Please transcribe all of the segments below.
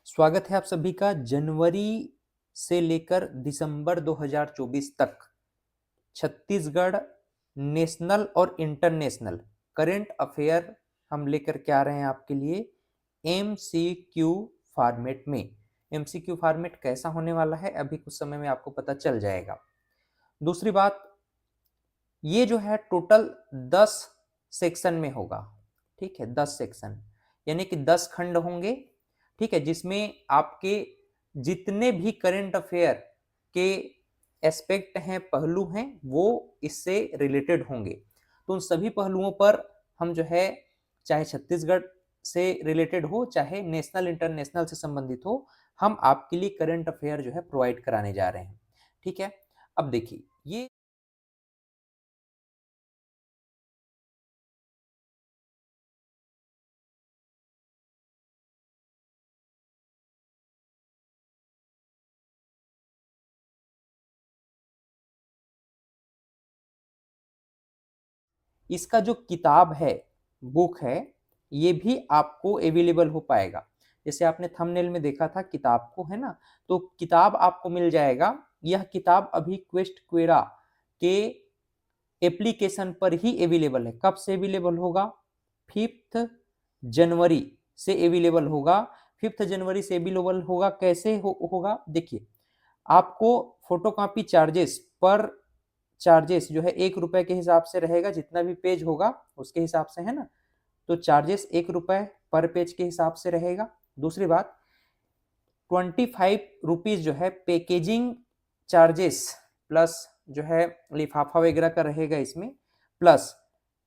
स्वागत है आप सभी का जनवरी से लेकर दिसंबर 2024 तक छत्तीसगढ़ नेशनल और इंटरनेशनल करंट अफेयर हम लेकर के आ रहे हैं आपके लिए एमसीक्यू फॉर्मेट में। एमसीक्यू फॉर्मेट कैसा होने वाला है अभी कुछ समय में आपको पता चल जाएगा। दूसरी बात, ये जो है टोटल 10 सेक्शन में होगा। ठीक है, 10 सेक्शन यानी कि 10 खंड होंगे। ठीक है, जिसमें आपके जितने भी करंट अफेयर के एस्पेक्ट हैं, पहलू हैं, वो इससे रिलेटेड होंगे। तो उन सभी पहलुओं पर हम जो है, चाहे छत्तीसगढ़ से रिलेटेड हो चाहे नेशनल इंटरनेशनल से संबंधित हो, हम आपके लिए करंट अफेयर जो है प्रोवाइड कराने जा रहे हैं। ठीक है, अब देखिए ये इसका जो किताब है, बुक है, ये भी आपको अवेलेबल हो पाएगा। जैसे आपने थंबनेल में देखा था किताब को, है ना, तो किताब आपको मिल जाएगा। यह किताब अभी क्वेस्ट क्वेरा के एप्लीकेशन पर ही अवेलेबल है। कब से अवेलेबल होगा? 5 जनवरी से अवेलेबल होगा। 5 जनवरी से अवेलेबल होगा। कैसे होगा देखिए, आपको फोटोकॉपी चार्जेस पर चार्जेस जो है 1 रुपए के हिसाब से रहेगा। जितना भी पेज होगा उसके हिसाब से, है ना, तो चार्जेस 1 रुपए पर पेज के हिसाब से रहेगा। दूसरी बात, 25 रुपीज जो है पैकेजिंग चार्जेस प्लस जो है लिफाफा वगैरह का रहेगा इसमें, प्लस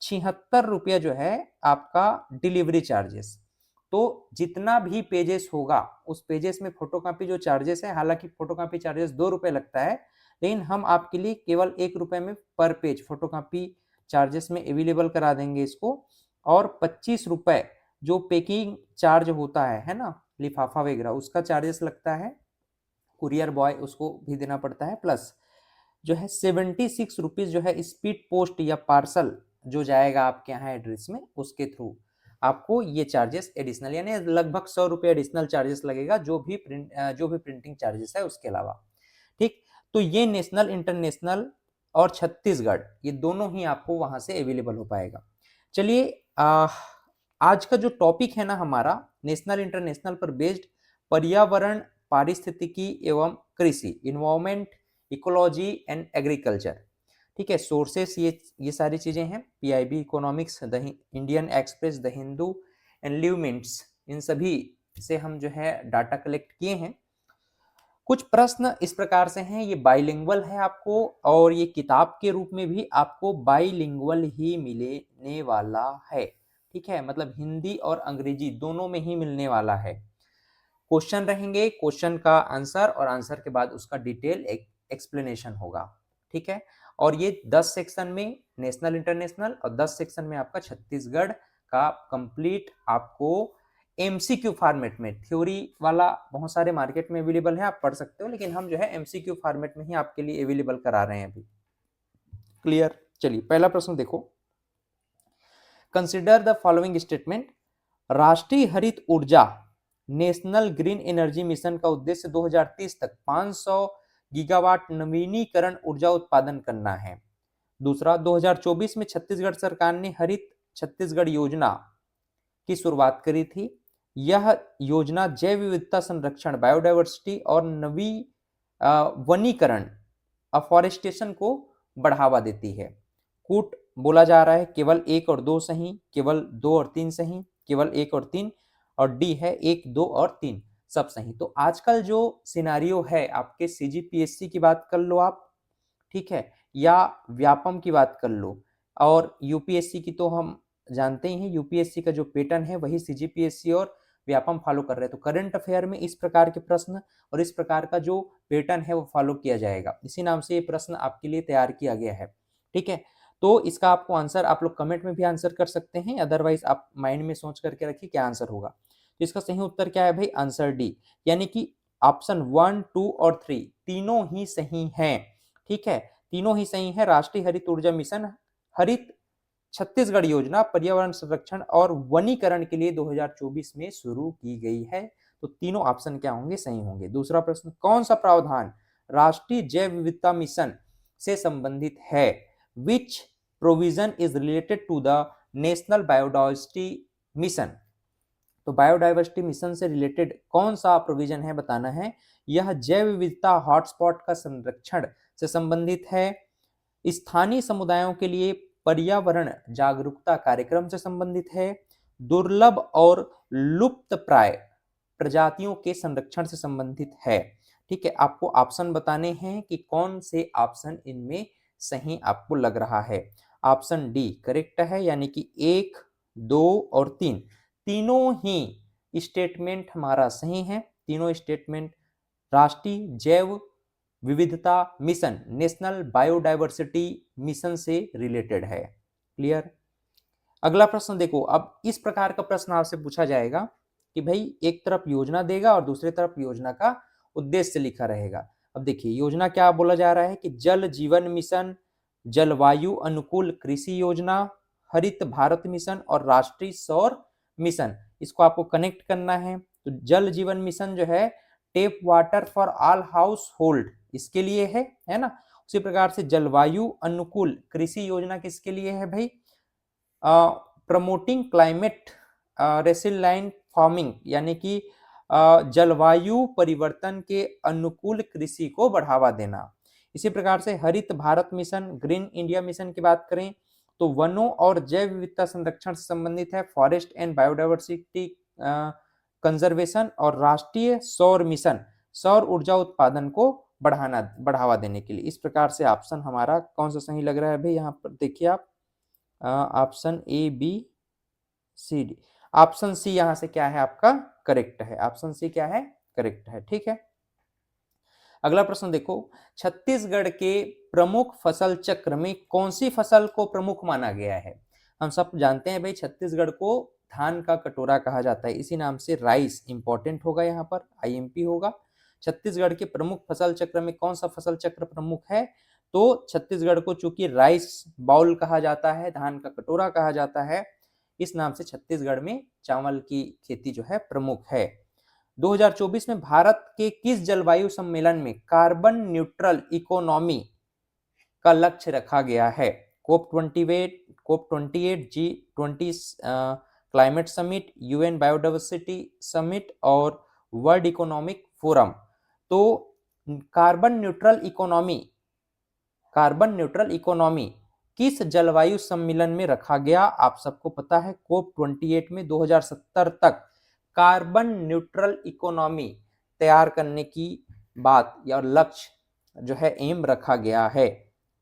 76 रुपया जो है आपका डिलीवरी चार्जेस। तो जितना भी पेजेस होगा उस पेजेस में फोटोकॉपी जो चार्जेस है, हालांकि फोटोकॉपी चार्जेस 2 रुपए लगता है, लेकिन हम आपके लिए केवल 1 रुपए में पर पेज फोटोकॉपी चार्जेस में अवेलेबल करा देंगे इसको। और 25 रुपए जो पैकिंग चार्ज होता है ना, लिफाफा वगैरह उसका चार्जेस लगता है, कुरियर बॉय उसको भी देना पड़ता है। प्लस जो है 76 रुपीज जो है स्पीड पोस्ट या पार्सल जो जाएगा आपके यहाँ एड्रेस में, उसके थ्रू आपको ये चार्जेस एडिशनल, यानी लगभग 100 रुपये एडिशनल चार्जेस लगेगा, जो भी प्रिंटिंग चार्जेस है उसके अलावा। ठीक, तो ये नेशनल इंटरनेशनल और छत्तीसगढ़ ये दोनों ही आपको वहां से अवेलेबल हो पाएगा। चलिए, आज का जो टॉपिक है ना हमारा, नेशनल इंटरनेशनल पर बेस्ड पर्यावरण, पारिस्थितिकी एवं कृषि, इन्वायरमेंट, इकोलॉजी एंड एग्रीकल्चर। ठीक है, सोर्सेस ये सारी चीजें हैं, PIB economics, the Indian Express, the Hindu and Livemint, इन सभी से हम जो है डाटा कलेक्ट किए हैं। कुछ प्रश्न इस प्रकार से हैं, ये बाइलिंगुअल है आपको, और ये किताब के रूप में भी आपको बाइलिंगुअल ही मिलने वाला है। ठीक है, मतलब हिंदी और अंग्रेजी दोनों में ही मिलने वाला है। क्वेश्चन रहेंगे, क्वेश्चन का आंसर और आंसर के बाद उसका डिटेल एक्सप्लेनेशन होगा। ठीक है, और ये 10 सेक्शन में नेशनल इंटरनेशनल और 10 सेक्शन में आपका छत्तीसगढ़ का कंप्लीट आपको एमसीक्यू फॉर्मेट में, थ्योरी वाला बहुत सारे मार्केट में अवेलेबल है, आप पढ़ सकते हो, लेकिन हम जो है एमसीक्यू फॉर्मेट में ही आपके लिए अवेलेबल करा रहे हैं अभी। क्लियर? चलिए पहला प्रश्न देखो, कंसिडर द फॉलोइंग स्टेटमेंट। राष्ट्रीय हरित ऊर्जा नेशनल ग्रीन एनर्जी मिशन का उद्देश्य 2030 तक 500 गीगावाट नवीनीकरण ऊर्जा उत्पादन करना है। दूसरा, 2024 में छत्तीसगढ़ सरकार ने हरित छत्तीसगढ़ योजना की शुरुआत करी थी। यह योजना जैव विविधता संरक्षण, बायोडायवर्सिटी और वनीकरण, अफॉरेस्टेशन को बढ़ावा देती है। कूट बोला जा रहा है केवल 1 और 2 सही, केवल 2 और 3 सही, केवल 1 और 3, और डी है 1, 2 और 3 सब सही। तो आजकल जो सिनारियो है, आपके सीजीपीएससी की बात कर लो आप, ठीक है, या व्यापम की बात कर लो, और यूपीएससी की तो हम जानते ही हैं, यूपीएससी का जो पैटर्न है वही सीजीपीएससी और व्यापम फॉलो कर रहे हैं। तो करंट अफेयर में इस प्रकार के प्रश्न और इस प्रकार का जो पैटर्न है वो फॉलो किया जाएगा, इसी नाम से ये प्रश्न आपके लिए तैयार किया गया है। ठीक है, तो इसका आपको आंसर आप लोग कमेंट में भी आंसर कर सकते हैं, अदरवाइज आप माइंड में सोच करके रखिए क्या आंसर होगा। तो इसका सही उत्तर क्या है भाई? आंसर डी, यानी कि ऑप्शन 1, 2 और 3 तीनों ही सही हैं। ठीक है, तीनों ही सही है। राष्ट्रीय हरित ऊर्जा मिशन हरित छत्तीसगढ़ योजना पर्यावरण संरक्षण और वनीकरण के लिए 2024 में शुरू की गई है। तो तीनों ऑप्शन क्या होंगे, सही होंगे। दूसरा प्रश्न, कौन सा प्रावधान राष्ट्रीय जैव विविधता मिशन से संबंधित है? Which provision is related to the national biodiversity mission? तो बायोडाइवर्सिटी मिशन से रिलेटेड कौन सा प्रोविजन है बताना है। यह जैव विविधता हॉटस्पॉट का संरक्षण से संबंधित है, स्थानीय समुदायों के लिए पर्यावरण जागरूकता कार्यक्रम से संबंधित है, दुर्लभ और लुप्त प्राय प्रजातियों के संरक्षण से संबंधित है। ठीक है, आपको ऑप्शन बताने हैं कि कौन से ऑप्शन इनमें सही आपको लग रहा है। ऑप्शन डी करेक्ट है, यानी कि 1, 2 और 3 तीनों ही स्टेटमेंट हमारा सही है। तीनों स्टेटमेंट राष्ट्रीय जैव विविधता मिशन, नेशनल बायोडाइवर्सिटी मिशन से रिलेटेड है। क्लियर। अगला प्रश्न देखो, अब इस प्रकार का प्रश्न आपसे पूछा जाएगा कि भाई एक तरफ योजना देगा और दूसरी तरफ योजना का उद्देश्य लिखा रहेगा। अब देखिए योजना क्या बोला जा रहा है कि जल जीवन मिशन, जलवायु अनुकूल कृषि योजना, हरित भारत मिशन और राष्ट्रीय सौर मिशन। इसको आपको कनेक्ट करना है। तो जल जीवन मिशन जो है tape water for all house hold, इसके लिए है ना। उसी प्रकार से जलवायु अनुकूल कृषि योजना किसके लिए है भाई? प्रमोटिंग क्लाइमेट रेसिलिएंट फार्मिंग, यानी कि जलवायु परिवर्तन के अनुकूल कृषि को बढ़ावा देना। इसी प्रकार से हरित Bharat mission, green India mission की बात करें तो वनों और जैव विविधता संरक्षण से संबंधित है, फॉरेस्ट एंड बायोडाइवर्सिटी कंजर्वेशन। और राष्ट्रीय सौर मिशन, सौर ऊर्जा उत्पादन को बढ़ावा देने के लिए। इस प्रकार से ऑप्शन हमारा कौन सा सही लग रहा है भाई? यहाँ पर देखिए आप option A, B, C, D. Option C यहाँ से क्या है आपका? करेक्ट है। ऑप्शन सी क्या है? करेक्ट है। ठीक है, अगला प्रश्न देखो, छत्तीसगढ़ के प्रमुख फसल चक्र में कौन सी फसल को प्रमुख माना गया है? हम सब जानते हैं भाई छत्तीसगढ़ को धान का कटोरा कहा जाता है, इसी नाम से राइस इंपॉर्टेंट होगा, यहाँ पर आईएमपी होगा। छत्तीसगढ़ के प्रमुख फसल चक्र में कौन सा फसल चक्र प्रमुख है? तो छत्तीसगढ़ को चूंकि राइस बाउल कहा जाता है, धान का कटोरा कहा जाता है, इस नाम से छत्तीसगढ़ में चावल की खेती जो है प्रमुख है। 2024 में भारत के किस जलवायु सम्मेलन में कार्बन न्यूट्रल इकोनॉमी का लक्ष्य रखा गया है? COP28, G20 climate summit, UN biodiversity summit और वर्ल्ड इकोनॉमिक फोरम। तो कार्बन न्यूट्रल इकोनॉमी किस जलवायु सम्मेलन में रखा गया? आप सबको पता है COP28 में 2070 तक कार्बन न्यूट्रल इकोनॉमी तैयार करने की बात या लक्ष्य जो है एम रखा गया है।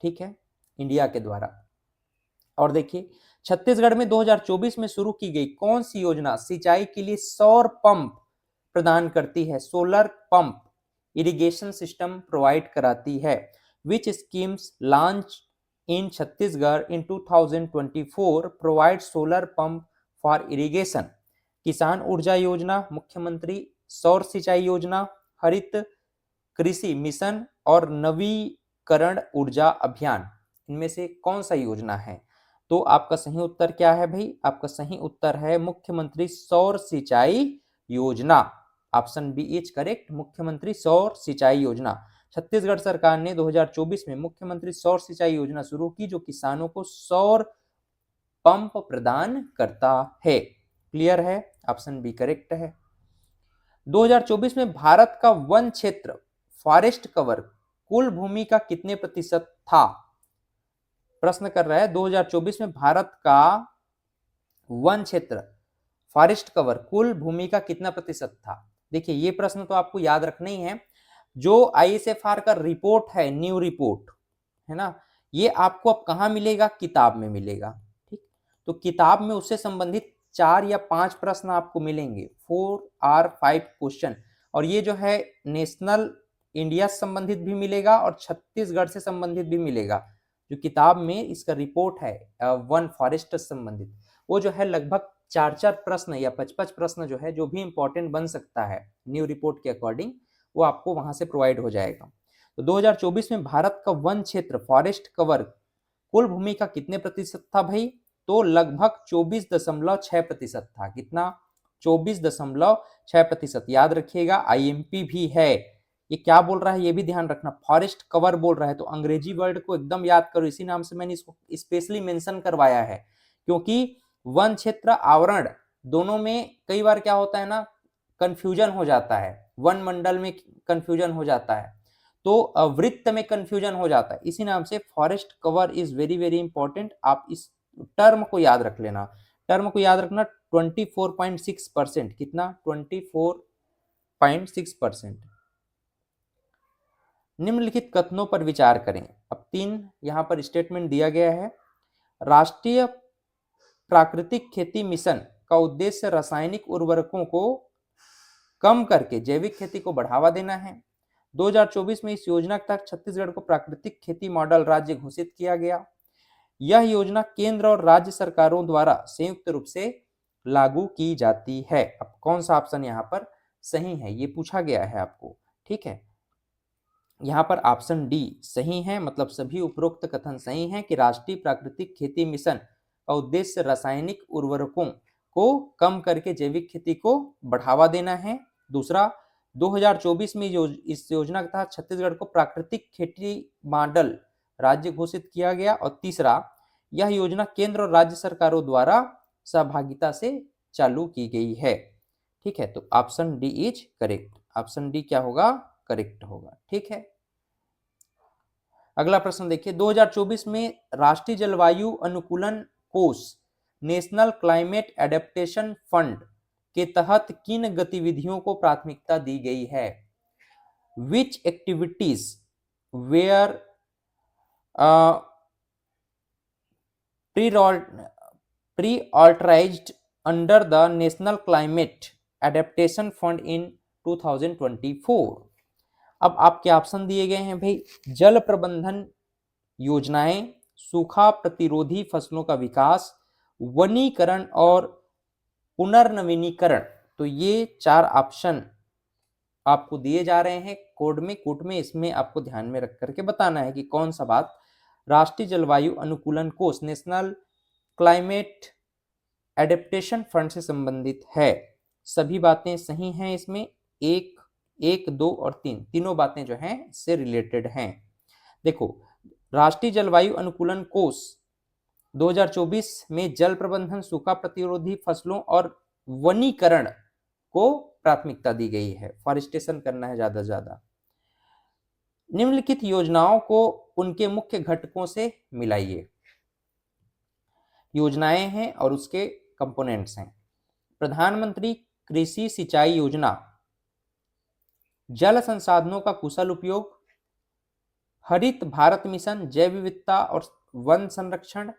ठीक है, इंडिया के द्वारा। और देखिए छत्तीसगढ़ में 2024 में शुरू की गई कौन सी योजना सिंचाई के लिए सौर पंप प्रदान करती है? Solar pump irrigation system provide कराती है। Which schemes launch in Chhattisgarh in 2024 provide solar pump for irrigation? Kisan Urja योजना, मुख्यमंत्री सौर सिंचाई योजना, हरित कृषि मिशन और नवीकरण ऊर्जा अभियान। इनमें से कौन सा योजना है? तो आपका सही उत्तर क्या है भाई? आपका सही उत्तर है मुख्यमंत्री सौर सिंचाई योजना। ऑप्शन बी इज करेक्ट, मुख्यमंत्री सौर सिंचाई योजना। छत्तीसगढ़ सरकार ने 2024 में मुख्यमंत्री सौर सिंचाई योजना शुरू की, जो किसानों को सौर पंप प्रदान करता है। क्लियर है, ऑप्शन बी करेक्ट है। 2024 में भारत का वन क्षेत्र फॉरेस्ट कवर कुल भूमि का कितने प्रतिशत था? प्रश्न कर रहा है 2024 में भारत का वन क्षेत्र फॉरेस्ट कवर कुल भूमि का कितना प्रतिशत था? देखिए ये प्रश्न तो आपको याद रखना ही है। जो ISFR का रिपोर्ट है, न्यू रिपोर्ट है ना, ये आपको अब कहाँ मिलेगा? किताब में मिलेगा। ठीक, तो किताब में उससे संबंधित 4 या 5 प्रश्न आपको मिलेंगे, 4 और 5 क्वेश्चन। और ये जो है नेशनल इंडिया से संबंधित भी मिलेगा और छत्तीसगढ़ से संबंधित भी मिलेगा। जो किताब में इसका रिपोर्ट है वन फॉरेस्ट से संबंधित, वो जो है लगभग 4 प्रश्न या 55 प्रश्न जो है, जो भी इंपॉर्टेंट बन सकता है न्यू रिपोर्ट के अकॉर्डिंग, वो आपको वहां से प्रोवाइड हो जाएगा। तो 2024 में भारत का वन क्षेत्र फॉरेस्ट कवर कुल भूमि का कितने प्रतिशत था भाई? तो लगभग 24.6% था। कितना? 24.6%। याद रखिएगा, IMP भी है। ये क्या बोल रहा है ये भी ध्यान रखना, फॉरेस्ट कवर बोल रहा है, तो अंग्रेजी वर्ड को एकदम याद करो, इसी नाम से मैंने इसको स्पेशली मेंशन करवाया है, क्योंकि वन क्षेत्र आवरण दोनों में कई बार क्या होता है ना, कंफ्यूजन हो जाता है, वन मंडल में कंफ्यूजन हो जाता है, तो वृत्त में कंफ्यूजन हो जाता है, इसी नाम से forest cover is very very important. आप इस टर्म को याद रख लेना, टर्म को याद रखना, 24.6%, कितना, 24.6%। निम्नलिखित कथनों पर विचार करें। अब 3 यहां पर स्टेटमेंट दिया गया है। राष्ट्रीय प्राकृतिक खेती मिशन का उद्देश्य रासायनिक उर्वरकों को कम करके जैविक खेती को बढ़ावा देना है। 2024 में इस योजना के तहत छत्तीसगढ़ को प्राकृतिक खेती मॉडल राज्य घोषित किया गया। यह योजना केंद्र और राज्य सरकारों द्वारा संयुक्त रूप से लागू की जाती है। अब कौन सा ऑप्शन यहाँ पर सही है ये पूछा गया है आपको, ठीक है। यहाँ पर ऑप्शन डी सही है, मतलब सभी उपरोक्त कथन सही हैं कि राष्ट्रीय प्राकृतिक खेती मिशन का उद्देश्य रासायनिक उर्वरकों को कम करके जैविक खेती को बढ़ावा देना है। दूसरा, 2024 में इस योजना के तहत छत्तीसगढ़ को प्राकृतिक खेती मॉडल राज्य घोषित किया गया। और तीसरा, यह योजना केंद्र और राज्य सरकारों द्वारा सहभागिता से चालू की गई है, ठीक है। तो option D is correct, option D क्या होगा, करेक्ट होगा, ठीक है। अगला प्रश्न देखिए, 2024 में राष्ट्रीय जलवायु अनुकूलन कोष नेशनल क्लाइमेट एडेप्टेशन फंड के तहत किन गतिविधियों को प्राथमिकता दी गई है। Which activities were prioritized under the National Climate Adaptation Fund in 2024। अब आपके ऑप्शन दिए गए हैं भाई, जल प्रबंधन योजनाएं, सूखा प्रतिरोधी फसलों का विकास, वनीकरण और पुनर्नवीनीकरण। तो ये 4 ऑप्शन आपको दिए जा रहे हैं कोड में इसमें आपको ध्यान में रख करके बताना है कि कौन सा बात राष्ट्रीय जलवायु अनुकूलन कोष नेशनल क्लाइमेट एडेप्टेशन फंड से संबंधित है। सभी बातें सही हैं इसमें, 1, 2 और 3 तीनों बातें जो हैं से रिलेटेड हैं। देखो, राष्ट्रीय जलवायु अनुकूलन कोष 2024 में जल प्रबंधन, सूखा प्रतिरोधी फसलों और वनीकरण को प्राथमिकता दी गई है, फॉरेस्टेशन करना है ज्यादा से ज्यादा। निम्नलिखित योजनाओं को उनके मुख्य घटकों से मिलाइए। योजनाएं हैं और उसके कंपोनेंट्स हैं। प्रधानमंत्री कृषि सिंचाई योजना, जल संसाधनों का कुशल उपयोग, हरित भारत मिशन, जैव विविधता और वन संरक्षण,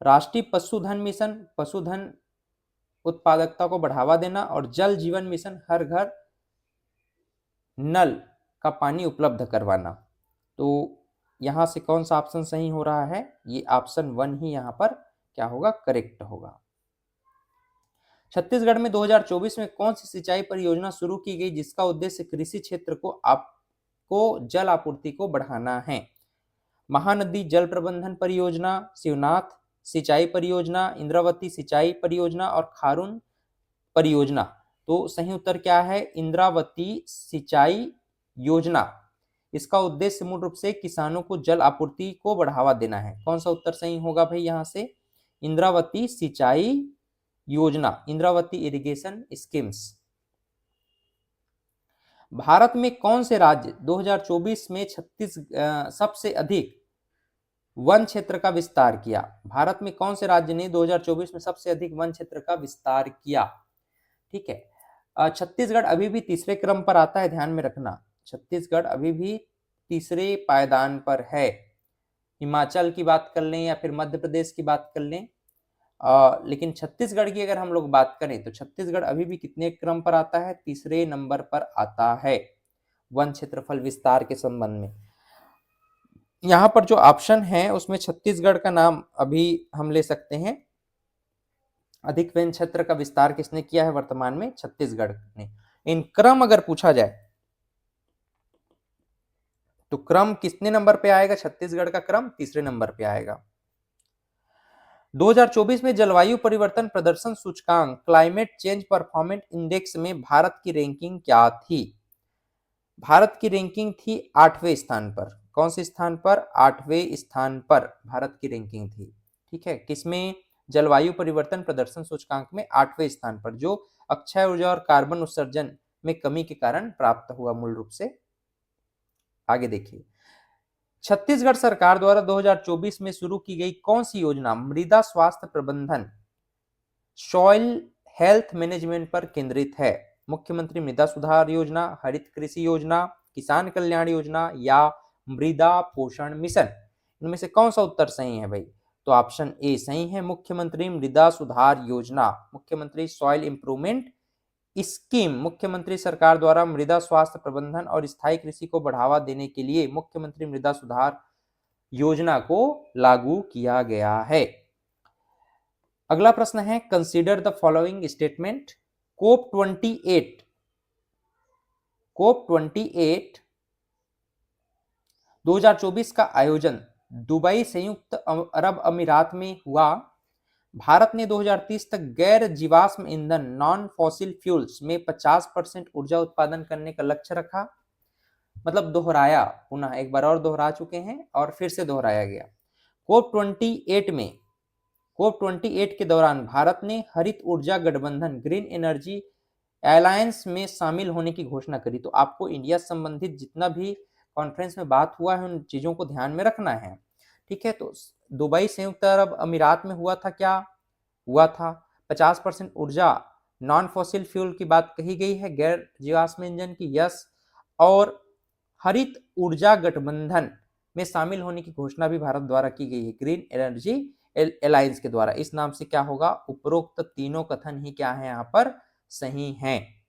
राष्ट्रीय पशुधन मिशन, पशुधन उत्पादकता को बढ़ावा देना, और जल जीवन मिशन, हर घर नल का पानी उपलब्ध करवाना। तो यहां से कौन सा ऑप्शन सही हो रहा है, ये ऑप्शन 1 ही यहां पर क्या होगा, करेक्ट होगा। छत्तीसगढ़ में 2024 में कौन सी सिंचाई परियोजना शुरू की गई जिसका उद्देश्य कृषि क्षेत्र को जल आपूर्ति को बढ़ाना है। महानदी जल प्रबंधन परियोजना, शिवनाथ सिंचाई परियोजना, इंद्रावती सिंचाई परियोजना और खारून परियोजना। तो सही उत्तर क्या है, इंद्रावती सिंचाई योजना। इसका उद्देश्य मूल रूप से किसानों को जल आपूर्ति को बढ़ावा देना है। कौन सा उत्तर सही होगा भाई यहां से, इंद्रावती सिंचाई योजना, इंद्रावती इरिगेशन स्कीम्स। भारत में कौन से राज्य 2024 में सबसे अधिक वन क्षेत्र का विस्तार किया। भारत में कौन से राज्य ने 2024 में सबसे अधिक वन क्षेत्र का विस्तार किया, ठीक है। छत्तीसगढ़ अभी भी तीसरे क्रम पर आता है, ध्यान में रखना, छत्तीसगढ़ अभी भी तीसरे पायदान पर है। हिमाचल की बात कर लें या फिर मध्य प्रदेश की बात कर लें, लेकिन छत्तीसगढ़ की अगर हम लोग बात करें तो छत्तीसगढ़ अभी भी कितने क्रम पर आता है, तीसरे नंबर पर आता है वन क्षेत्रफल विस्तार के संबंध में। यहाँ पर जो ऑप्शन है उसमें छत्तीसगढ़ का नाम अभी हम ले सकते हैं। अधिक वन क्षेत्र का विस्तार किसने किया है वर्तमान में, छत्तीसगढ़ ने। इन क्रम अगर पूछा जाए तो क्रम कितने नंबर पे आएगा, छत्तीसगढ़ का क्रम तीसरे नंबर पे आएगा। 2024 में जलवायु परिवर्तन प्रदर्शन सूचकांक क्लाइमेट चेंज परफॉर्मेंस इंडेक्स में भारत की रैंकिंग क्या थी? भारत की रैंकिंग थी 8वें स्थान पर। कौन से स्थान पर? 8वें स्थान पर भारत की रैंकिंग थी। ठीक है, किसमें? जलवायु परिवर्तन प्रदर्शन सूचकांक में 8वें स्थान पर, जो अक्षय ऊर्जा और कार्बन उत्सर्जन में कमी के कारण प्राप्त हुआ मूल रूप से। आगे देखिए, छत्तीसगढ़ सरकार द्वारा 2024 में शुरू की गई कौन सी योजना मृदा स्वास्थ्य प्रबंधन सॉइल हेल्थ मैनेजमेंट पर केंद्रित है? मुख्यमंत्री मृदा सुधार योजना, हरित कृषि योजना, किसान कल्याण योजना या मृदा पोषण मिशन? इनमें से कौन सा उत्तर सही है भाई? तो ऑप्शन ए सही है, मुख्यमंत्री मृदा सुधार योजना। मुख्यमंत्री सॉइल इंप्रूवमेंट स्कीम, मुख्यमंत्री सरकार द्वारा मृदा स्वास्थ्य प्रबंधन और स्थायी कृषि को बढ़ावा देने के लिए मुख्यमंत्री मृदा सुधार योजना को लागू किया गया है। अगला प्रश्न है, कंसीडर द फॉलोइंग स्टेटमेंट। कोप 28 2024 का आयोजन दुबई संयुक्त अरब अमीरात में हुआ। भारत ने 2030 तक गैर जीवाश्म ईंधन नॉन फॉसिल फ्यूल्स में 50% ऊर्जा उत्पादन करने का लक्ष्य रखा। मतलब दोहराया, पुनः एक बार और दोहरा चुके हैं और फिर से दोहराया गया। कोप 28 के दौरान भारत ने हरित ऊर्जा गठबंधन ग्रीन एनर्जी अलायंस में शामिल होने की घोषणा करी। तो आपको इंडिया संबंधित जितना भी कॉन्फ्रेंस में बात हुआ है उन चीजों को ध्यान में रखना है। ठीक है, तो दुबई संयुक्त अरब अमीरात में हुआ था, क्या हुआ था? 50% ऊर्जा नॉन फॉसिल फ्यूल की बात कही गई है, गैर जीवाश्म ईंधन की, यस। और हरित ऊर्जा गठबंधन में शामिल होने की घोषणा भी भारत द्वारा की गई है, ग्रीन एनर्जी अलायंस के द्वारा। इस नाम से क्या होगा? उपरोक्त तीनों कथन ही क्या है यहाँ पर? सही हैं।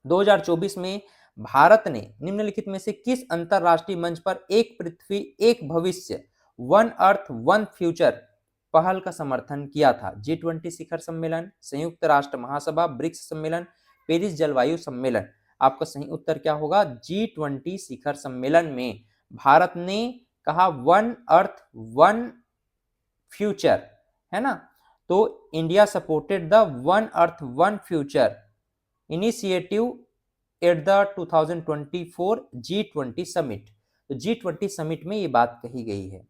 2024 में भारत ने निम्नलिखित में से किस अंतरराष्ट्रीय मंच पर एक पृथ्वी एक भविष्य, वन अर्थ वन फ्यूचर पहल का समर्थन किया था? G20 शिखर सम्मेलन, संयुक्त राष्ट्र महासभा, ब्रिक्स सम्मेलन, पेरिस जलवायु सम्मेलन। आपका सही उत्तर क्या होगा? G20 शिखर सम्मेलन में भारत ने कहा वन अर्थ वन फ्यूचर, है ना। तो India supported the one earth one future initiative at the 2024 G20 summit. तो G20 समिट में ये बात कही गई है।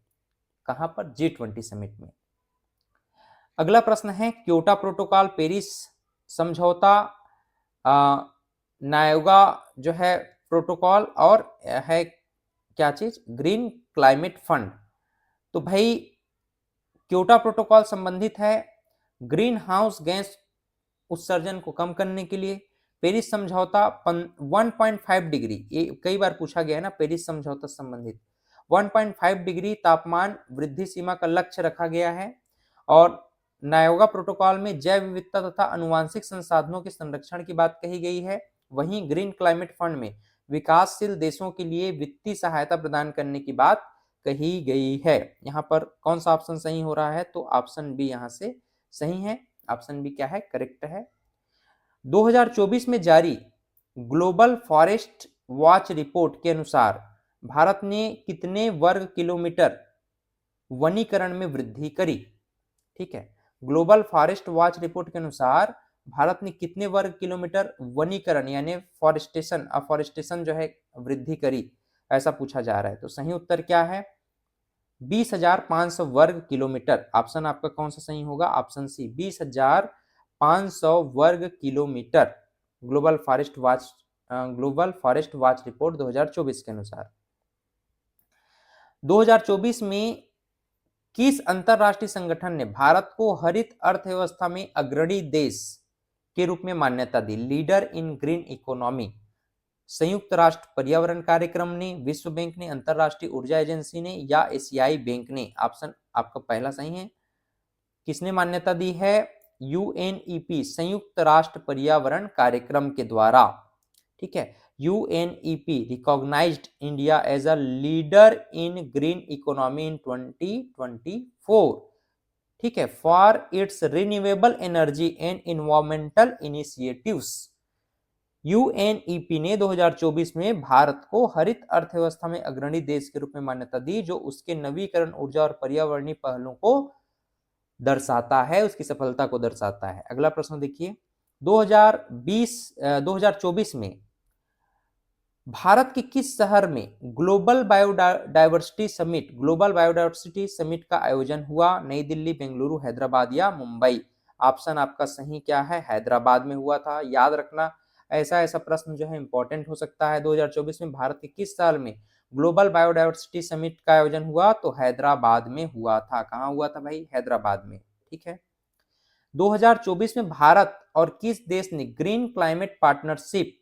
कहां पर? G20 समिट में। अगला प्रश्न है, क्योटो प्रोटोकॉल, पेरिस समझौता, नायोगा जो है प्रोटोकॉल और है क्या चीज? Green climate fund. तो भाई क्योटो प्रोटोकॉल संबंधित है ग्रीन हाउस गैस उत्सर्जन को कम करने के लिए। पेरिस समझौता 1.5 डिग्री, ये कई बार पूछा गया है ना, पेरिस समझौता संबंधित 1.5 डिग्री तापमान वृद्धि सीमा का लक्ष्य रखा गया है। और नायोगा प्रोटोकॉल में जैव विविधता तथा अनुवांशिक संसाधनों के संरक्षण की बात कही गई है। वहीं ग्रीन क्लाइमेट फंड में विकासशील देशों के लिए वित्तीय सहायता प्रदान करने की बात कही गई है। यहाँ पर कौन सा ऑप्शन सही हो रहा है? तो ऑप्शन बी यहाँ से सही है। ऑप्शन बी क्या है? करेक्ट है। 2024 में जारी ग्लोबल फॉरेस्ट वॉच रिपोर्ट के अनुसार भारत ने कितने वर्ग किलोमीटर वनीकरण में वृद्धि करी? ठीक है, ग्लोबल फॉरेस्ट वॉच रिपोर्ट के अनुसार भारत ने कितने वर्ग किलोमीटर वनीकरण यानी फॉरेस्टेशन जो है वृद्धि करी, ऐसा पूछा जा रहा है। तो सही उत्तर क्या है? 20,500 वर्ग किलोमीटर। ऑप्शन आपका कौन सा सही होगा? ऑप्शन सी, 20,500 वर्ग kilometre global forest watch report 2024 के अनुसार। 2024 में किस अंतरराष्ट्रीय संगठन ने भारत को हरित अर्थव्यवस्था में अग्रणी देश के रूप में मान्यता दी? Leader in green economy. संयुक्त राष्ट्र पर्यावरण कार्यक्रम ने, विश्व बैंक ने, अंतरराष्ट्रीय ऊर्जा एजेंसी ने या एशियाई बैंक ने? ऑप्शन आपका पहला सही है। किसने मान्यता दी है? यूएनईपी, संयुक्त राष्ट्र पर्यावरण कार्यक्रम के द्वारा। ठीक है, UNEP recognized India as a leader in green economy in 2024। ठीक है, for its renewable energy and environmental initiatives. UNEP ने 2024 में भारत को हरित अर्थव्यवस्था में अग्रणी देश के रूप में मान्यता दी, जो उसके नवीकरण ऊर्जा और पर्यावरणीय पहलों को दर्शाता है, उसकी सफलता को दर्शाता है। अगला प्रश्न देखिए, 2024 में भारत के किस शहर में ग्लोबल बायोडायवर्सिटी समिट का आयोजन हुआ? नई दिल्ली, बेंगलुरु, हैदराबाद या मुंबई? ऑप्शन आपका सही क्या है? हैदराबाद में हुआ था। याद रखना, ऐसा प्रश्न जो है इंपॉर्टेंट हो सकता है। 2024 में भारत के किस साल में ग्लोबल बायोडायवर्सिटी समिट का आयोजन हुआ? तो हैदराबाद में हुआ था। कहाँ हुआ था भाई? हैदराबाद में। ठीक है। 2024 में भारत और किस देश ने ग्रीन क्लाइमेट पार्टनरशिप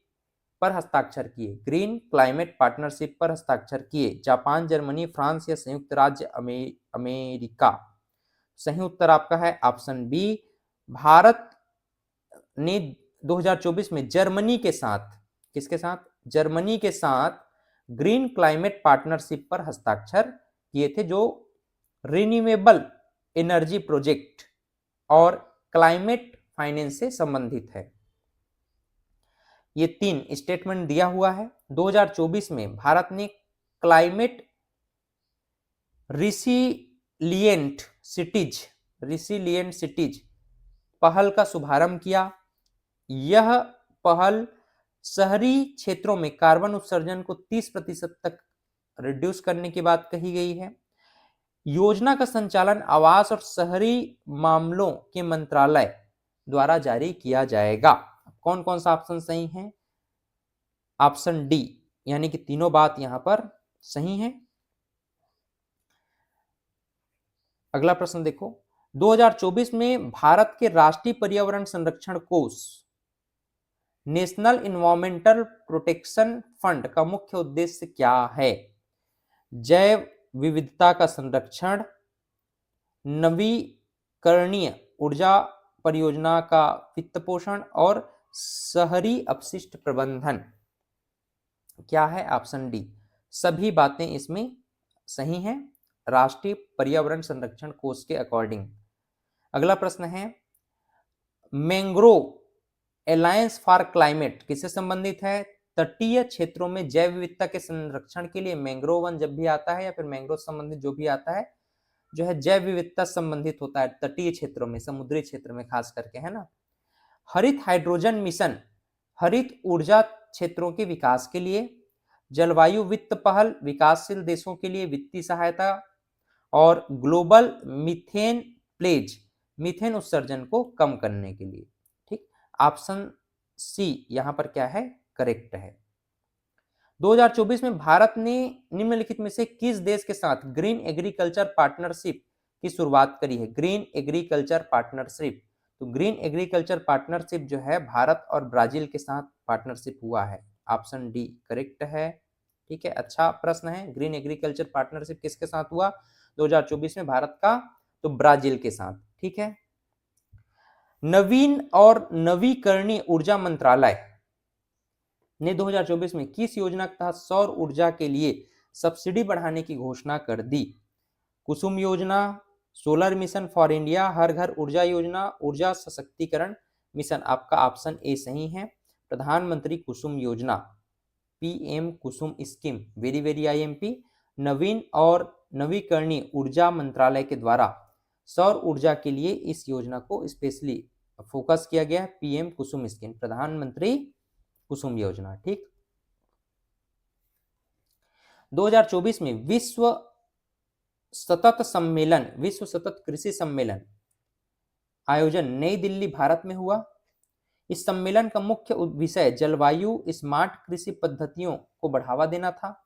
पर हस्ताक्षर किए? ग्रीन क्लाइमेट पार्टनरशिप पर हस्ताक्षर किए। जापान, जर्मनी, फ्रांस या संयुक्त राज्य अमेरिका? सही उत्तर आपका है ऑप्शन बी। भारत ने 2024 में जर्मनी के साथ, किसके साथ? जर्मनी के साथ ग्रीन क्लाइमेट पार्टनरशिप पर हस्ताक्षर किए थे, जो रिन्यूएबल एनर्जी प्रोजेक्ट और क्लाइमेट फाइनेंस से संबंधित है। ये 3 स्टेटमेंट दिया हुआ है। 2024 में भारत ने क्लाइमेट रिसिलिएंट सिटीज पहल का शुभारंभ किया। यह पहल शहरी क्षेत्रों में कार्बन उत्सर्जन को 30% तक रिड्यूस करने की बात कही गई है। योजना का संचालन आवास और शहरी मामलों के मंत्रालय द्वारा जारी किया जाएगा। कौन कौन सा ऑप्शन सही है? ऑप्शन डी, यानी कि तीनों बात यहां पर सही है। अगला प्रश्न देखो, 2024 में भारत के राष्ट्रीय पर्यावरण संरक्षण कोष नेशनल इन्वायरमेंटल प्रोटेक्शन फंड का मुख्य उद्देश्य क्या है? जैव विविधता का संरक्षण, नवीकरणीय ऊर्जा परियोजना का वित्त पोषण और शहरी अपशिष्ट प्रबंधन? क्या है? ऑप्शन डी, सभी बातें इसमें सही हैं राष्ट्रीय पर्यावरण संरक्षण कोष के अकॉर्डिंग। अगला प्रश्न है, मैंग्रोव अलायंस फॉर क्लाइमेट किससे संबंधित है? तटीय क्षेत्रों में जैव विविधता के संरक्षण के लिए मैंग्रोव वन जब भी आता है या फिर मैंग्रोव संबंधित जो भी आता है, जो है जैव विविधता संबंधित होता है तटीय क्षेत्रों में, समुद्री क्षेत्र में खास करके, है ना। हरित हाइड्रोजन मिशन हरित ऊर्जा क्षेत्रों के विकास के लिए, जलवायु वित्त पहल विकासशील देशों के लिए वित्तीय सहायता, और ग्लोबल मीथेन प्लेज मीथेन उत्सर्जन को कम करने के लिए। ठीक, ऑप्शन सी यहां पर क्या है? करेक्ट है। 2024 में भारत ने निम्नलिखित में से किस देश के साथ ग्रीन एग्रीकल्चर पार्टनरशिप की शुरुआत करी है? ग्रीन एग्रीकल्चर पार्टनरशिप, तो ग्रीन एग्रीकल्चर पार्टनरशिप जो है भारत और ब्राजील के साथ पार्टनरशिप हुआ है। ऑप्शन डी करेक्ट है। ठीक है, अच्छा प्रश्न है। ग्रीन एग्रीकल्चर पार्टनरशिप किसके साथ हुआ 2024 में भारत का? तो ब्राजील के साथ। ठीक है। नवीन और नवीकरणीय ऊर्जा मंत्रालय ने 2024 में किस योजना के तहत सौर ऊर्जा के लिए सब्सिडी बढ़ाने की घोषणा कर दी? कुसुम योजना, सोलर मिशन फॉर इंडिया, हर घर ऊर्जा योजना, ऊर्जा सशक्तिकरण मिशन? आपका ऑप्शन ए सही है, प्रधानमंत्री कुसुम योजना, पीएम कुसुम स्कीम, वेरी वेरी आईएमपी। नवीन और नवीकरणीय ऊर्जा मंत्रालय के द्वारा सौर ऊर्जा के लिए इस योजना को स्पेशली फोकस किया गया है, पीएम कुसुम स्कीम, प्रधानमंत्री कुसुम योजना। ठीक, 2024 में विश्व सतत कृषि सम्मेलन आयोजन नई दिल्ली भारत में हुआ। इस सम्मेलन का मुख्य विषय जलवायु स्मार्ट कृषि पद्धतियों को बढ़ावा देना था।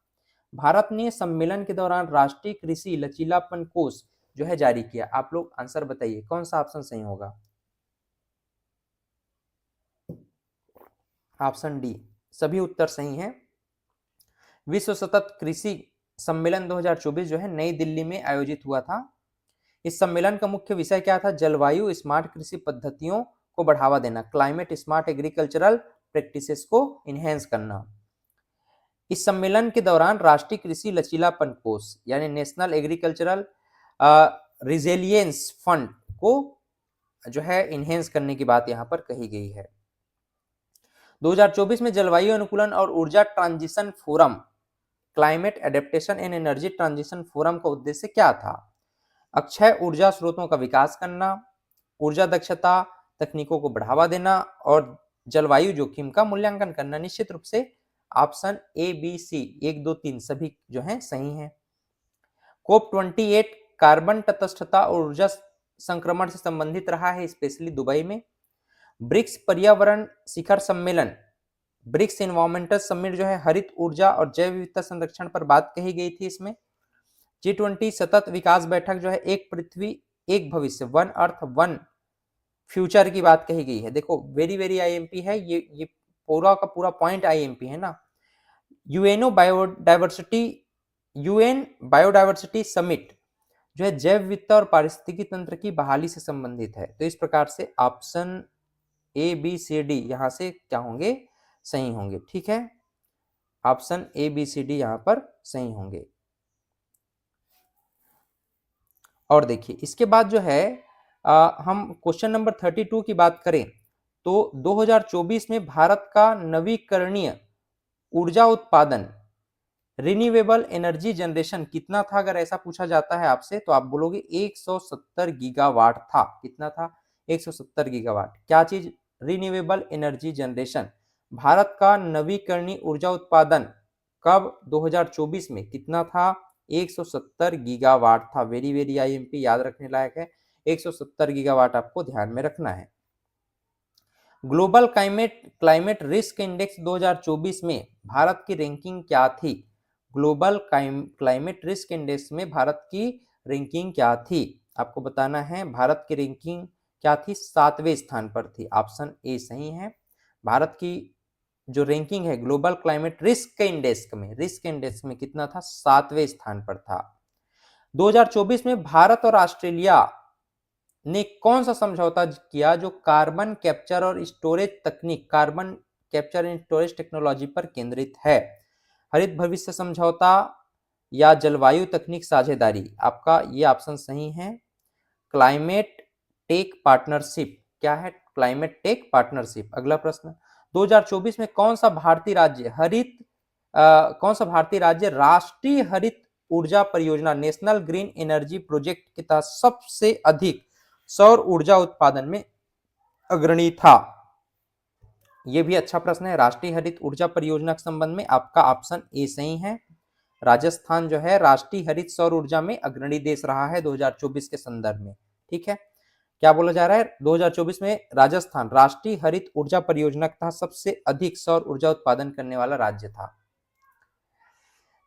भारत ने सम्मेलन के दौरान राष्ट्रीय कृषि लचीलापन कोष जो है जारी किया। आप लोग आंसर बताइए, कौन सा ऑप्शन सही होगा? ऑप्शन डी, सभी उत्तर सही हैं। विश्व सतत कृषि सम्मेलन 2024 जो है नई दिल्ली में आयोजित हुआ था। इस सम्मेलन का मुख्य विषय क्या था? जलवायु स्मार्ट कृषि पद्धतियों को बढ़ावा देना, क्लाइमेट स्मार्ट एग्रीकल्चरल प्रैक्टिसेस को इनहेंस करना। इस सम्मेलन के दौरान राष्ट्रीय कृषि लचीलापन कोष यानी नेशनल एग्रीकल्चरल रिजिलियंस फंड को जो है इनहेंस करने की बात यहां पर कही गई है। 2024 में जलवायु अनुकूलन और ऊर्जा transition forum, climate adaptation and energy transition forum का उद्देश्य क्या था? अक्षय ऊर्जा स्रोतों का विकास करना, ऊर्जा दक्षता तकनीकों को बढ़ावा देना और जलवायु जोखिम का मूल्यांकन करना। निश्चित रूप से ऑप्शन ए बी सी 1 2 3 सभी जो है सही है। कोप 28 कार्बन तटस्थता और ऊर्जा संक्रमण से संबंधित रहा है, स्पेशली दुबई में। ब्रिक्स पर्यावरण शिखर सम्मेलन, ब्रिक्स एनवायरमेंटल समिट जो है हरित ऊर्जा और जैव विविधता संरक्षण पर बात कही गई थी इसमें। G20 सतत विकास बैठक जो है एक पृथ्वी एक भविष्य, वन अर्थ वन फ्यूचर की बात कही गई है। देखो वेरी वेरी आईएमपी है ये पूरा का पूरा पॉइंट आईएमपी है ना। यूएन बायोडाइवर्सिटी समिट जो है जैव विविधता और पारिस्थितिकी तंत्र की बहाली से संबंधित है। तो इस प्रकार से option A B C D यहां से क्या होंगे, सही होंगे। ठीक है, option A B C D यहां पर सही होंगे। और देखिए इसके बाद जो है हम क्वेश्चन नंबर 32 की बात करें तो 2024 में भारत का नवीकरणीय ऊर्जा उत्पादन रिन्यूएबल एनर्जी जनरेशन कितना था? अगर ऐसा पूछा जाता है आपसे तो आप बोलोगे 170 गीगावाट था। कितना था? 170 गीगावाट। क्या चीज? Renewable energy generation. भारत का नवीकरणीय ऊर्जा उत्पादन कब? 2024 में कितना था? 170 गीगावाट था। वेरी वेरी आईएमपी याद रखने लायक है। 170 गीगावाट आपको ध्यान में रखना है। ग्लोबल क्लाइमेट रिस्क इंडेक्स 2024 में भारत की रैंकिंग क्या थी? ग्लोबल क्लाइमेट रिस्क इंडेक्स में भारत की रैंकिंग क्या थी? आपको बताना है भारत की रैंकिंग क्या थी? 7वें स्थान पर थी। ऑप्शन ए सही है। भारत की जो रैंकिंग है ग्लोबल क्लाइमेट रिस्क इंडेक्स में कितना था? 7वें स्थान पर था। 2024 में भारत और ऑस्ट्रेलिया ने कौन सा समझौता किया जो कार्बन कैप्चर और स्टोरेज तकनीक, carbon capture and storage technology पर केंद्रित है? हरित भविष्य समझौता या जलवायु तकनीक साझेदारी? आपका ये ऑप्शन सही है, क्लाइमेट टेक पार्टनरशिप। क्या है? Climate tech partnership. अगला प्रश्न, 2024 में कौन सा भारतीय राज्य राष्ट्रीय हरित ऊर्जा परियोजना नेशनल ग्रीन एनर्जी प्रोजेक्ट के तहत सबसे अधिक सौर ऊर्जा उत्पादन में अग्रणी था? यह भी अच्छा प्रश्न है। राष्ट्रीय हरित ऊर्जा परियोजना के संबंध में आपका ऑप्शन ए सही है। राजस्थान जो है राष्ट्रीय हरित सौर ऊर्जा में अग्रणी देश रहा है 2024 के संदर्भ में। ठीक है, क्या बोला जा रहा है? 2024 में राजस्थान राष्ट्रीय हरित ऊर्जा परियोजना के तहत सबसे अधिक सौर ऊर्जा उत्पादन करने वाला राज्य था।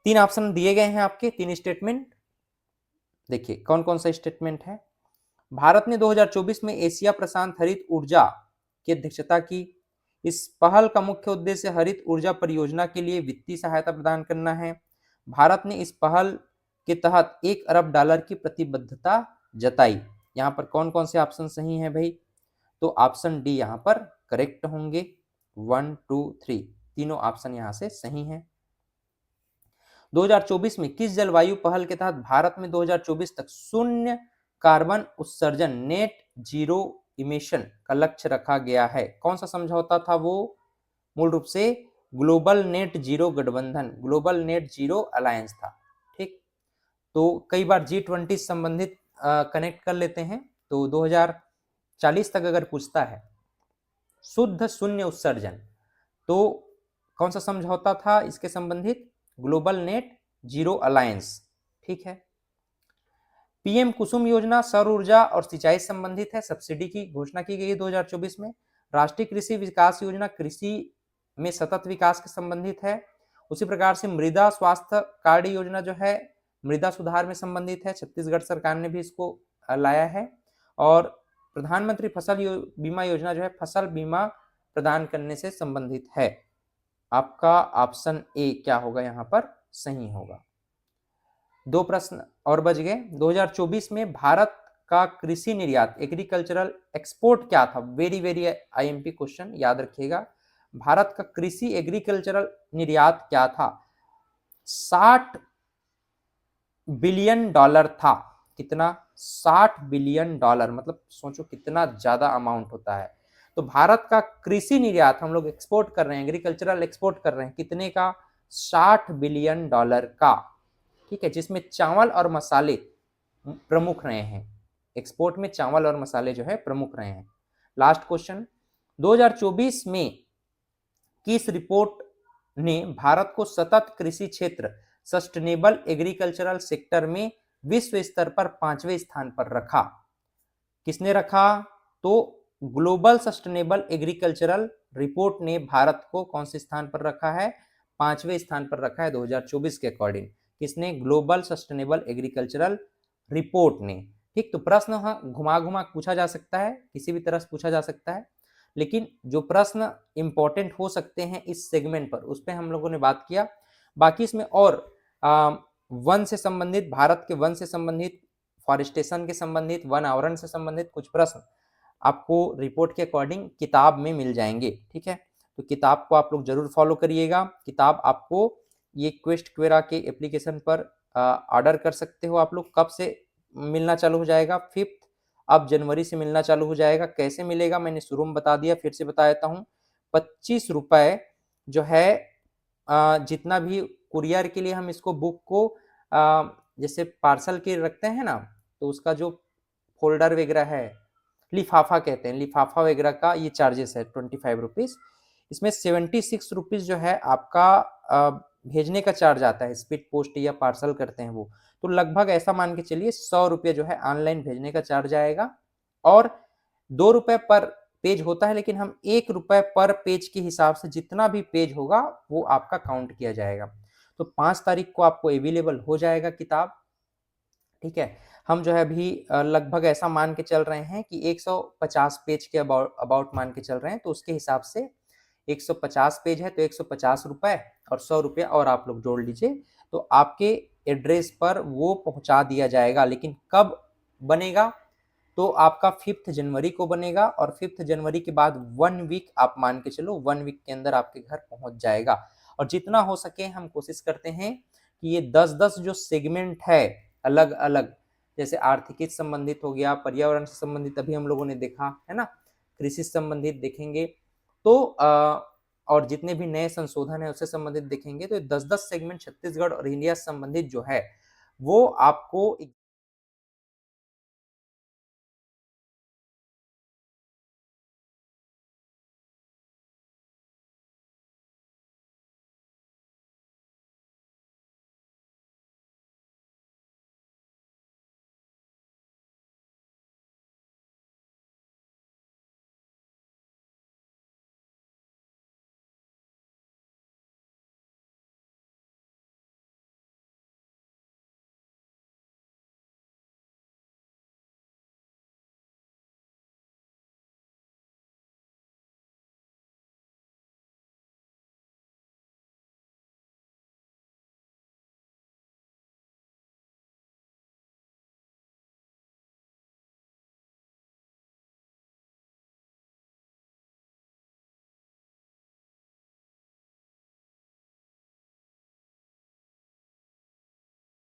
3 ऑप्शन दिए गए हैं आपके, 3 स्टेटमेंट। देखिए कौन कौन सा स्टेटमेंट है। भारत ने 2024 में एशिया प्रशांत हरित ऊर्जा की अध्यक्षता की। इस पहल का मुख्य उद्देश्य हरित ऊर्जा परियोजना के लिए वित्तीय सहायता प्रदान करना है। भारत ने इस पहल के तहत $1 अरब की प्रतिबद्धता जताई। यहाँ पर कौन कौन से ऑप्शन सही हैं भाई? तो ऑप्शन डी यहाँ पर करेक्ट होंगे। 1 2 3 तीनों ऑप्शन यहाँ से सही हैं। 2024 में किस जलवायु पहल के तहत भारत में 2024 तक शून्य कार्बन उत्सर्जन नेट जीरो इमिशन का लक्ष्य रखा गया है? कौन सा समझौता था वो? मूल रूप से ग्लोबल नेट जीरो गठबंधन, ग्लोबल नेट जीरो अलायंस था। ठीक, तो कई बार G20 संबंधित कनेक्ट कर लेते हैं। तो 2040 तक अगर पूछता है शुद्ध शून्य उत्सर्जन, तो कौन सा समझौता था इसके संबंधित? Global net zero alliance. ठीक है, पीएम कुसुम योजना सौर ऊर्जा और सिंचाई संबंधित है, सब्सिडी की घोषणा की गई है 2024 में। राष्ट्रीय कृषि विकास योजना कृषि में सतत विकास के संबंधित है। उसी प्रकार से मृदा स्वास्थ्य कार्ड योजना जो है मृदा सुधार में संबंधित है, छत्तीसगढ़ सरकार ने भी इसको लाया है। और प्रधानमंत्री फसल बीमा योजना जो है फसल बीमा प्रदान करने से संबंधित है। आपका ऑप्शन ए क्या होगा? यहाँ पर सही होगा। 2 प्रश्न और बच गए। 2024 में भारत का कृषि निर्यात एग्रीकल्चरल एक्सपोर्ट क्या था? वेरी वेरी आईएमपी क्वेश्चन, याद रखिएगा। भारत का कृषि एग्रीकल्चरल निर्यात क्या था? $60 बिलियन था। कितना? $60 बिलियन। मतलब सोचो कितना ज्यादा अमाउंट होता है। तो भारत का कृषि निर्यात हम लोग एक्सपोर्ट कर रहे हैं, एग्रीकल्चरल एक्सपोर्ट कर रहे हैं, कितने का? $60 बिलियन का। ठीक है, जिसमें चावल और मसाले प्रमुख रहे हैं। एक्सपोर्ट में चावल और मसाले जो है प्रमुख रहे हैं। लास्ट क्वेश्चन, 2024 में किस रिपोर्ट ने भारत को सतत कृषि क्षेत्र सस्टेनेबल एग्रीकल्चरल सेक्टर में विश्व स्तर पर 5वें स्थान पर रखा? किसने रखा? तो ग्लोबल सस्टेनेबल एग्रीकल्चरल रिपोर्ट ने भारत को कौन से स्थान पर रखा है? 5वें स्थान पर रखा है 2024 के अकॉर्डिंग। किसने? ग्लोबल सस्टेनेबल एग्रीकल्चरल रिपोर्ट ने। ठीक, तो प्रश्न घुमा घुमा पूछा जा सकता है, किसी भी तरह से पूछा जा सकता है, लेकिन जो प्रश्न इंपॉर्टेंट हो सकते हैं इस सेगमेंट पर, उस पर हम लोगों ने बात किया। बाकी इसमें और वन से संबंधित, भारत के वन से संबंधित, फॉरेस्टेशन के संबंधित, वन आवरण से संबंधित कुछ प्रश्न आपको रिपोर्ट के अकॉर्डिंग किताब में मिल जाएंगे। ठीक है, तो किताब को आप लोग जरूर फॉलो करिएगा। किताब आपको ये क्वेस्ट क्वेरा के एप्लीकेशन पर ऑर्डर कर सकते हो आप लोग। कब से मिलना चालू हो जाएगा? 5 अब जनवरी से मिलना चालू हो जाएगा। कैसे मिलेगा मैंने शुरू में बता दिया, फिर से बता देता हूँ। 25 रुपए जो है जितना भी कुरियर के लिए हम इसको बुक को जैसे पार्सल के रखते हैं ना, तो उसका जो फोल्डर वगैरह है, लिफाफा कहते हैं, लिफाफा वगैरह का ये चार्जेस है 25 रुपीज। इसमें 76 रुपीज जो है आपका भेजने का चार्ज आता है, स्पीड पोस्ट या पार्सल करते हैं वो। तो लगभग ऐसा मान के चलिए 100 रुपये जो है ऑनलाइन भेजने का चार्ज आएगा, और 2 रुपए पर पेज होता है, लेकिन हम 1 रुपए पर पेज के हिसाब से जितना भी पेज होगा वो आपका काउंट किया जाएगा। तो 5 तारीख को आपको अवेलेबल हो जाएगा किताब। ठीक है, हम जो है अभी लगभग ऐसा मान के चल रहे हैं कि 150 पेज के अबाउट मान के चल रहे हैं, तो उसके हिसाब से 150 पेज है तो 150 रुपए और 100 रुपया और आप लोग जोड़ लीजिए, तो आपके एड्रेस पर वो पहुंचा दिया जाएगा। लेकिन कब बनेगा? तो आपका 5 जनवरी को बनेगा, और 5 जनवरी के बाद 1 वीक आप मान के चलो, 1 वीक के अंदर आपके घर पहुंच जाएगा। और जितना हो सके हम कोशिश करते हैं कि ये 10-10 जो सेगमेंट है अलग अलग, जैसे आर्थिकी से संबंधित हो गया, पर्यावरण से संबंधित अभी हम लोगों ने देखा है ना, कृषि से संबंधित देखेंगे, तो और जितने भी नए संशोधन है उससे संबंधित देखेंगे, तो 10-10 सेगमेंट छत्तीसगढ़ और इंडिया से संबंधित जो है वो आपको